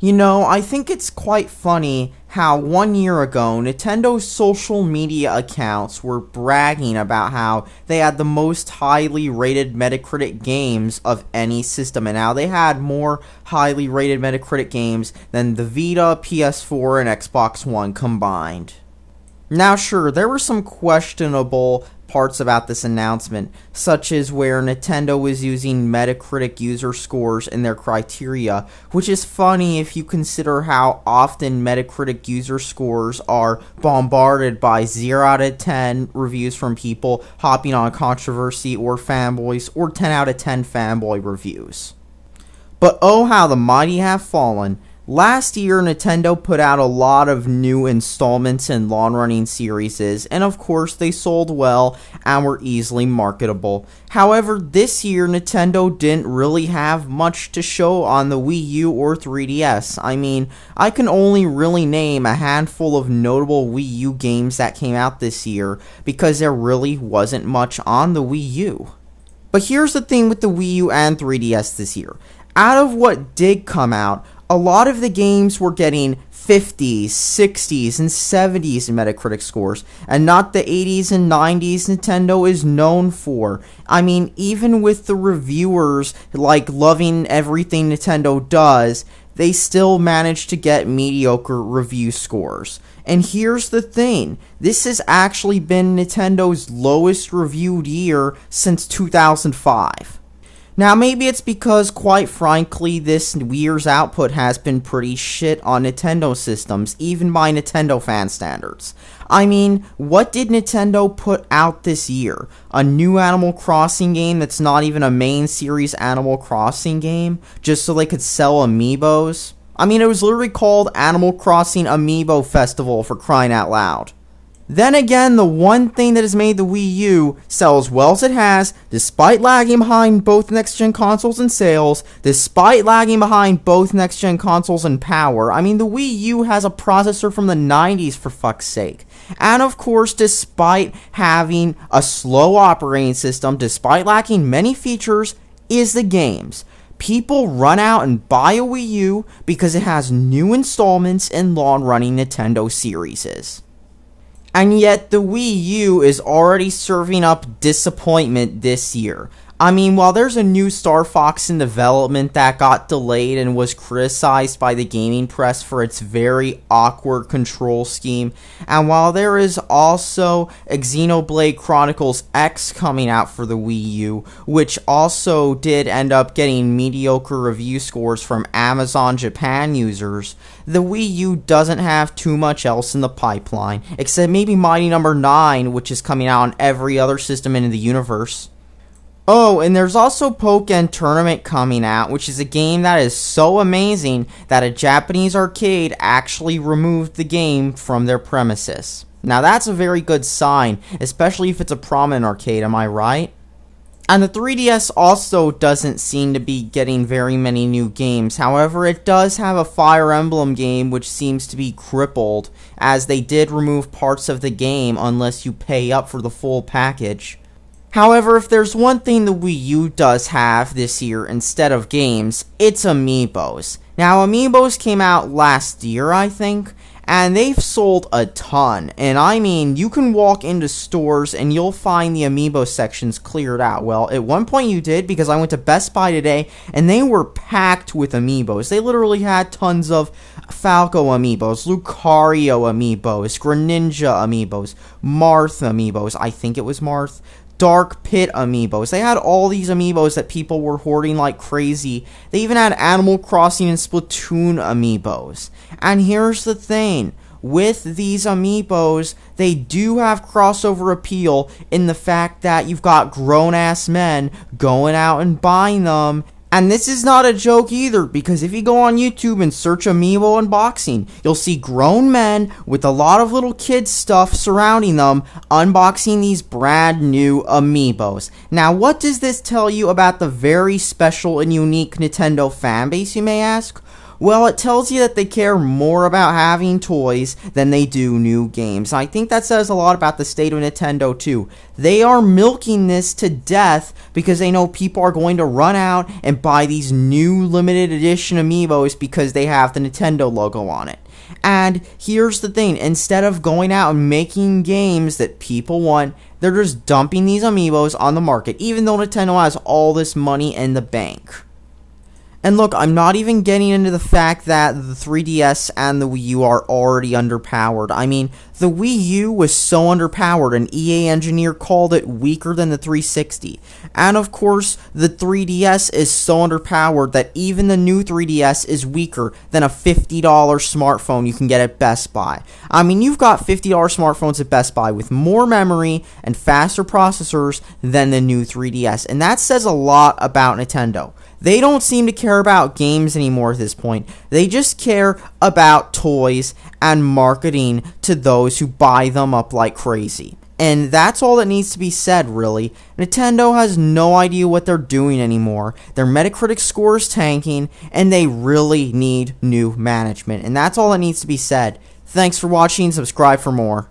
You know, I think it's quite funny how 1 year ago, Nintendo's social media accounts were bragging about how they had the most highly rated Metacritic games of any system, and now they had more highly rated Metacritic games than the Vita, PS4, and Xbox One combined. Now sure, there were some questionable parts about this announcement, such as where Nintendo was using Metacritic user scores in their criteria, which is funny if you consider how often Metacritic user scores are bombarded by 0 out of 10 reviews from people hopping on controversy or fanboys, or 10 out of 10 fanboy reviews. But oh how the mighty have fallen. Last year, Nintendo put out a lot of new installments and long-running series, and of course they sold well and were easily marketable. However, this year Nintendo didn't really have much to show on the Wii U or 3DS. I mean, I can only really name a handful of notable Wii U games that came out this year, because there really wasn't much on the Wii U. But here's the thing with the Wii U and 3DS this year. Out of what did come out, a lot of the games were getting 50s, 60s, and 70s in Metacritic scores, and not the 80s and 90s Nintendo is known for. I mean, even with the reviewers, loving everything Nintendo does, they still manage to get mediocre review scores. And here's the thing, this has actually been Nintendo's lowest reviewed year since 2005. Now, maybe it's because, quite frankly, this year's output has been pretty shit on Nintendo systems, even by Nintendo fan standards. I mean, what did Nintendo put out this year? A new Animal Crossing game that's not even a main series Animal Crossing game, just so they could sell Amiibos? I mean, it was literally called Animal Crossing Amiibo Festival, for crying out loud. Then again, the one thing that has made the Wii U sell as well as it has, despite lagging behind both next-gen consoles in sales, despite lagging behind both next-gen consoles in power. I mean, the Wii U has a processor from the 90s, for fuck's sake. And of course, despite having a slow operating system, despite lacking many features, is the games. People run out and buy a Wii U because it has new installments and long-running Nintendo series. And yet, the Wii U is already serving up disappointment this year. I mean, while there's a new Star Fox in development that got delayed and was criticized by the gaming press for its very awkward control scheme, and while there is also Xenoblade Chronicles X coming out for the Wii U, which also did end up getting mediocre review scores from Amazon Japan users, the Wii U doesn't have too much else in the pipeline, except maybe Mighty Number 9, which is coming out on every other system in the universe. Oh, and there's also Pokken Tournament coming out, which is a game that is so amazing that a Japanese arcade actually removed the game from their premises. Now that's a very good sign, especially if it's a prominent arcade, am I right? And the 3DS also doesn't seem to be getting very many new games. However, it does have a Fire Emblem game which seems to be crippled, as they did remove parts of the game unless you pay up for the full package. However, if there's one thing the Wii U does have this year instead of games, it's Amiibos. Now, Amiibos came out last year, I think, and they've sold a ton. And I mean, you can walk into stores and you'll find the Amiibo sections cleared out. Well, at one point you did, because I went to Best Buy today and they were packed with Amiibos. They literally had tons of Falco Amiibos, Lucario Amiibos, Greninja Amiibos, Marth Amiibos, I think it was Marth, Dark Pit Amiibos. They had all these Amiibos that people were hoarding like crazy. They even had Animal Crossing and Splatoon Amiibos. And here's the thing. With these Amiibos, they do have crossover appeal in the fact that you've got grown-ass men going out and buying them. And this is not a joke either, because if you go on YouTube and search Amiibo unboxing, you'll see grown men with a lot of little kids stuff surrounding them unboxing these brand new Amiibos. Now, what does this tell you about the very special and unique Nintendo fanbase, you may ask? Well, it tells you that they care more about having toys than they do new games. I think that says a lot about the state of Nintendo too. They are milking this to death because they know people are going to run out and buy these new limited edition Amiibos because they have the Nintendo logo on it. And here's the thing, instead of going out and making games that people want, they're just dumping these Amiibos on the market, even though Nintendo has all this money in the bank. And look, I'm not even getting into the fact that the 3DS and the Wii U are already underpowered. I mean, the Wii U was so underpowered, an EA engineer called it weaker than the 360. And of course, the 3DS is so underpowered that even the new 3DS is weaker than a $50 smartphone you can get at Best Buy. I mean, you've got $50 smartphones at Best Buy with more memory and faster processors than the new 3DS. And that says a lot about Nintendo. They don't seem to care about games anymore at this point. They just care about toys and marketing to those who buy them up like crazy. And that's all that needs to be said, really. Nintendo has no idea what they're doing anymore. Their Metacritic score is tanking, and they really need new management. And that's all that needs to be said. Thanks for watching. Subscribe for more.